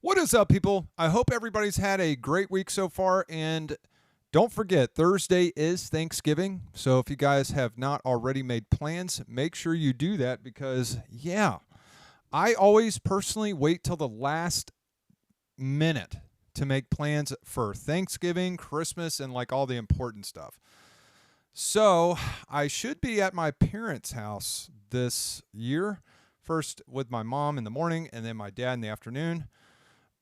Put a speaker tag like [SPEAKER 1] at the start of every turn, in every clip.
[SPEAKER 1] What is up, people? I hope everybody's had a great week so far. And don't forget, Thursday is Thanksgiving. So if you guys have not already made plans, make sure you do that because, yeah, I always personally wait till the last minute to make plans for Thanksgiving, Christmas, and like all the important stuff. So I should be at my parents' house this year. First with my mom in the morning and then my dad in the afternoon.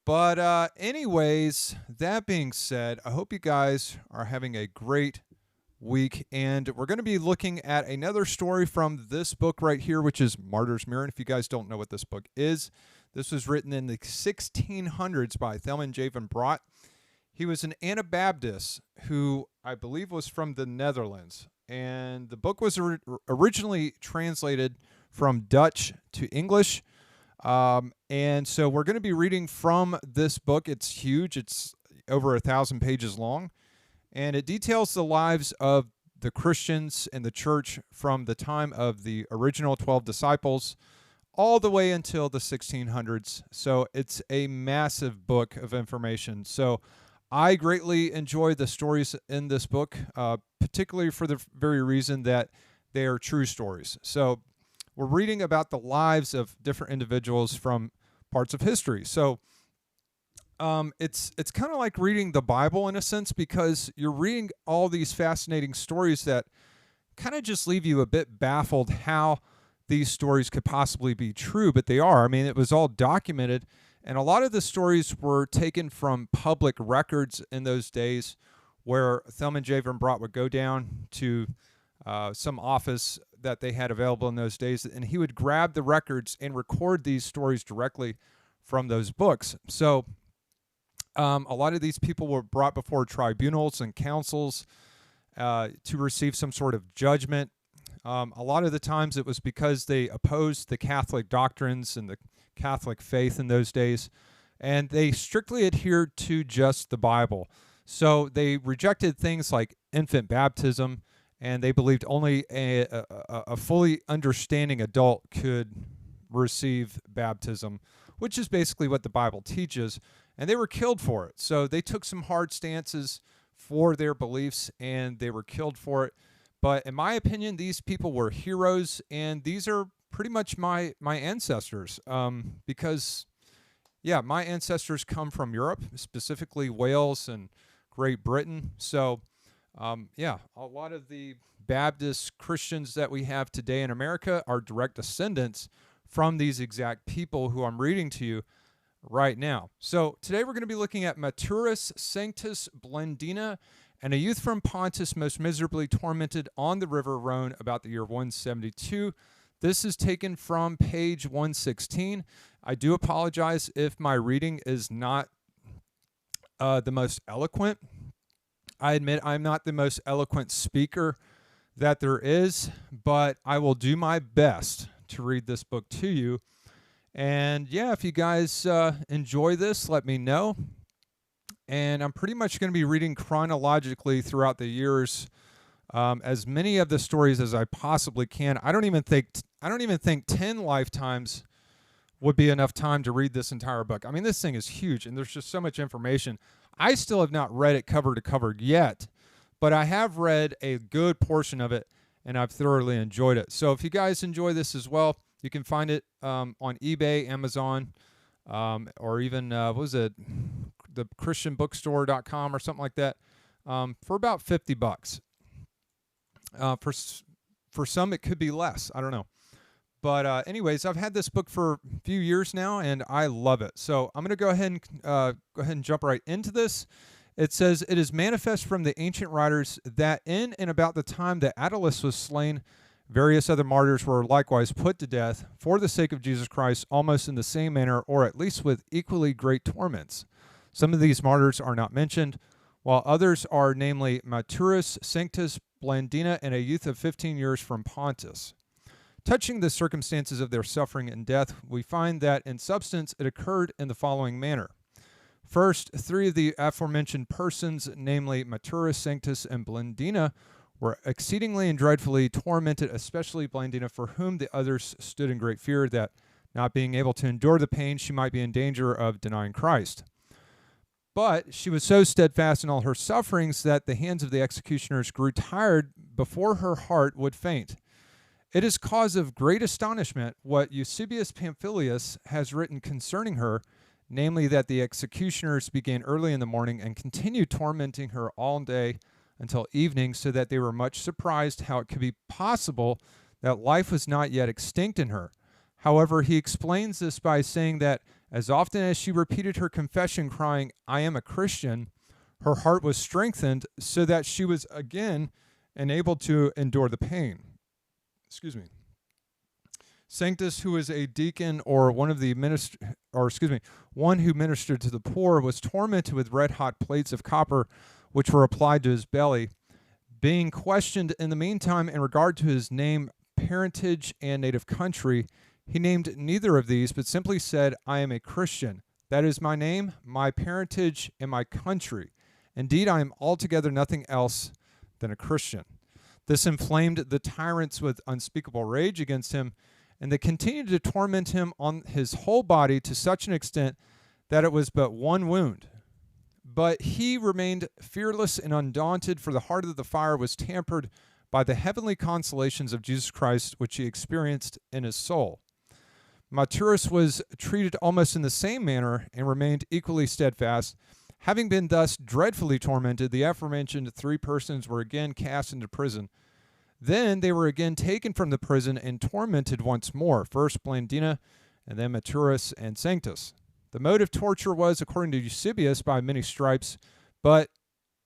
[SPEAKER 1] But, anyways, that being said, I hope you guys are having a great week. And we're going to be looking at another story from this book right here, which is Martyrs Mirror. And if you guys don't know what this book is, this was written in the 1600s by Thelman Javen Brott. He was an Anabaptist who I believe was from the Netherlands. And the book was originally translated from Dutch to English. And so we're going to be reading from this book. It's huge. It's over 1,000 pages long, and it details the lives of the Christians in the church from the time of the original 12 disciples all the way until the 1600s. So it's a massive book of information. So I greatly enjoy the stories in this book, particularly for the very reason that they are true stories. So we're reading about the lives of different individuals from parts of history. So it's kind of like reading the Bible in a sense, because you're reading all these fascinating stories that kind of just leave you a bit baffled how these stories could possibly be true, but they are. I mean, it was all documented, and a lot of the stories were taken from public records in those days, where Thelman Javen Brott would go down to some office that they had available in those days, and he would grab the records and record these stories directly from those books. So a lot of these people were brought before tribunals and councils to receive some sort of judgment. A lot of the times it was because they opposed the Catholic doctrines and the Catholic faith in those days, and they strictly adhered to just the Bible. So they rejected things like infant baptism, and they believed only a fully understanding adult could receive baptism, which is basically what the Bible teaches, and they were killed for it. So they took some hard stances for their beliefs, and they were killed for it. But in my opinion, these people were heroes, and these are pretty much my ancestors, because, yeah, my ancestors come from Europe, specifically Wales and Great Britain. So yeah, a lot of the Baptist Christians that we have today in America are direct descendants from these exact people who I'm reading to you right now. So today we're going to be looking at Martyrs Sanctus Blandina, and a youth from Pontus most miserably tormented on the river Rhone about the year 172. This is taken from page 116. I do apologize if my reading is not the most eloquent. I admit I'm not the most eloquent speaker that there is, but I will do my best to read this book to you. And yeah, if you guys enjoy this, let me know. And I'm pretty much going to be reading chronologically throughout the years, as many of the stories as I possibly can. I don't even think 10 lifetimes would be enough time to read this entire book. I mean, this thing is huge, and there's just so much information. I still have not read it cover to cover yet, but I have read a good portion of it, and I've thoroughly enjoyed it. So if you guys enjoy this as well, you can find it on eBay, Amazon, or even, what was it, the christianbookstore.com or something like that, for about $50. For some, it could be less. I don't know. But anyways, I've had this book for a few years now, and I love it. So I'm going to go ahead and jump right into this. It says, "It is manifest from the ancient writers that in and about the time that Attalus was slain, various other martyrs were likewise put to death for the sake of Jesus Christ, almost in the same manner, or at least with equally great torments. Some of these martyrs are not mentioned, while others are, namely Martyrs Sanctus Blandina and a youth of 15 years from Pontus. Touching the circumstances of their suffering and death, we find that in substance it occurred in the following manner. First, 3 of the aforementioned persons, namely Martyrs Sanctus and Blandina, were exceedingly and dreadfully tormented, especially Blandina, for whom the others stood in great fear that Not being able to endure the pain, she might be in danger of denying Christ. But she was so steadfast in all her sufferings that the hands of the executioners grew tired before her heart would faint. It is cause of great astonishment what Eusebius Pamphilius has written concerning her, namely that the executioners began early in the morning and continued tormenting her all day until evening, so that they were much surprised how it could be possible that life was not yet extinct in her. However, he explains this by saying that as often as she repeated her confession, crying, "I am a Christian," her heart was strengthened so that she was again enabled to endure the pain. Sanctus, who was a deacon or one who ministered to the poor, was tormented with red-hot plates of copper, which were applied to his belly. Being questioned in the meantime in regard to his name, parentage, and native country, he named neither of these, but simply said, "I am a Christian. That is my name, my parentage, and my country. Indeed, I am altogether nothing else than a Christian." This inflamed the tyrants with unspeakable rage against him, and they continued to torment him on his whole body to such an extent that it was but one wound. But he remained fearless and undaunted, for the heart of the fire was tempered by the heavenly consolations of Jesus Christ, which he experienced in his soul. Martyrs was treated almost in the same manner and remained equally steadfast. Having been thus dreadfully tormented, the aforementioned three persons were again cast into prison. Then they were again taken from the prison and tormented once more, first Blandina, and then Martyrs and Sanctus. The mode of torture was, according to Eusebius, by many stripes, but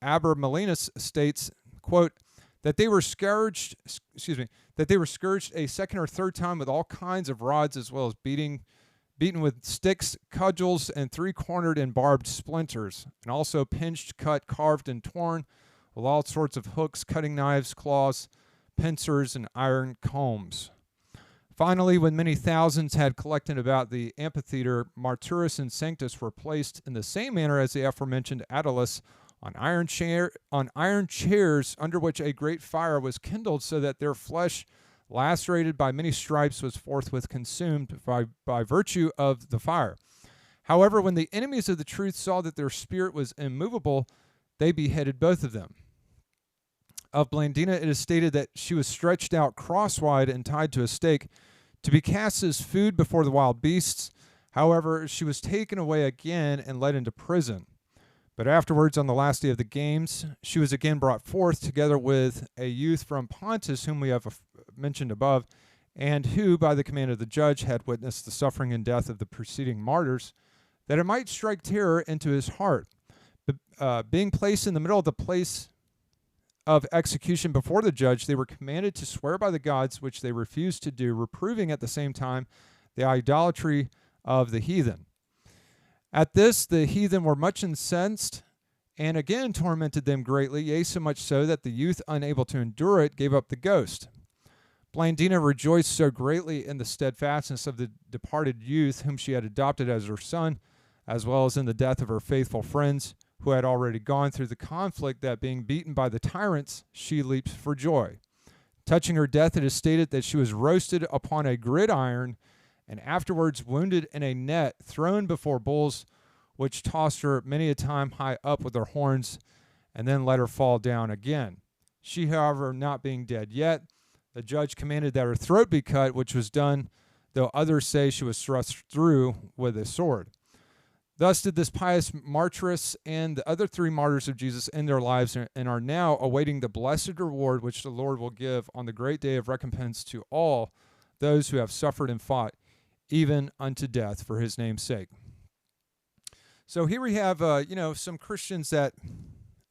[SPEAKER 1] Abermalinus states, quote, that they were scourged a second or third time with all kinds of rods, as well as beaten with sticks, cudgels, and three-cornered and barbed splinters, and also pinched, cut, carved, and torn with all sorts of hooks, cutting knives, claws, pincers, and iron combs. Finally, when many thousands had collected about the amphitheater, Martyrs and Sanctus were placed in the same manner as the aforementioned Attalus on iron chairs, under which a great fire was kindled, so that their flesh, lacerated by many stripes, was forthwith consumed by virtue of the fire. However, when the enemies of the truth saw that their spirit was immovable, they beheaded both of them. Of Blandina, it is stated that she was stretched out crosswise and tied to a stake to be cast as food before the wild beasts. However, she was taken away again and led into prison. But afterwards, on the last day of the games, she was again brought forth, together with a youth from Pontus, whom we have mentioned above, and who, by the command of the judge, had witnessed the suffering and death of the preceding martyrs, that it might strike terror into his heart. But, being placed in the middle of the place of execution before the judge, they were commanded to swear by the gods, which they refused to do, reproving at the same time the idolatry of the heathen. At this, the heathen were much incensed, and again tormented them greatly, yea, so much so that the youth, unable to endure it, gave up the ghost. Blandina rejoiced so greatly in the steadfastness of the departed youth, whom she had adopted as her son, as well as in the death of her faithful friends, who had already gone through the conflict, that being beaten by the tyrants, she leaped for joy. Touching her death, it is stated that she was roasted upon a gridiron, and afterwards wounded in a net, thrown before bulls, which tossed her many a time high up with their horns, and then let her fall down again. She, however, not being dead yet, the judge commanded that her throat be cut, which was done, though others say she was thrust through with a sword. Thus did this pious martyrs and the other three martyrs of Jesus end their lives, and are now awaiting the blessed reward which the Lord will give on the great day of recompense to all those who have suffered and fought, even unto death, for his name's sake. So here we have, some Christians that,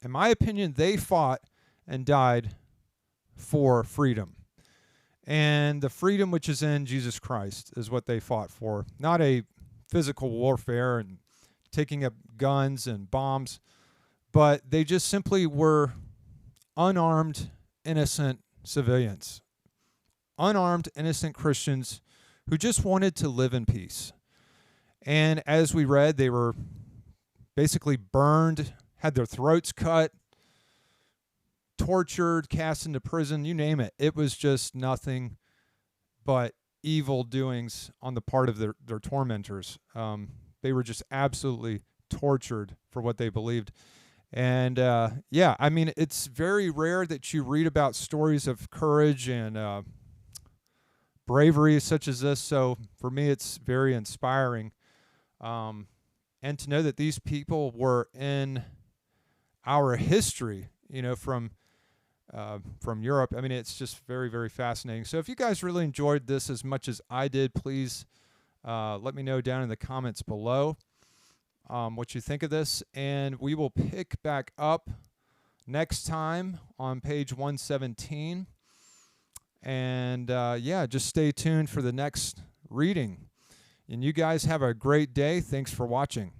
[SPEAKER 1] in my opinion, they fought and died for freedom. And the freedom which is in Jesus Christ is what they fought for. Not a physical warfare and taking up guns and bombs, but they just simply were unarmed, innocent civilians. Unarmed, innocent Christians who just wanted to live in peace. And as we read, they were basically burned, had their throats cut, tortured, cast into prison, you name it. It was just nothing but evil doings on the part of their tormentors. They were just absolutely tortured for what they believed. And yeah, I mean, it's very rare that you read about stories of courage and bravery such as this. So for me, it's very inspiring. And to know that these people were in our history, from Europe. I mean, it's just very, very fascinating. So if you guys really enjoyed this as much as I did, please let me know down in the comments below what you think of this. And we will pick back up next time on page 117. And yeah, just stay tuned for the next reading. And you guys have a great day. Thanks for watching.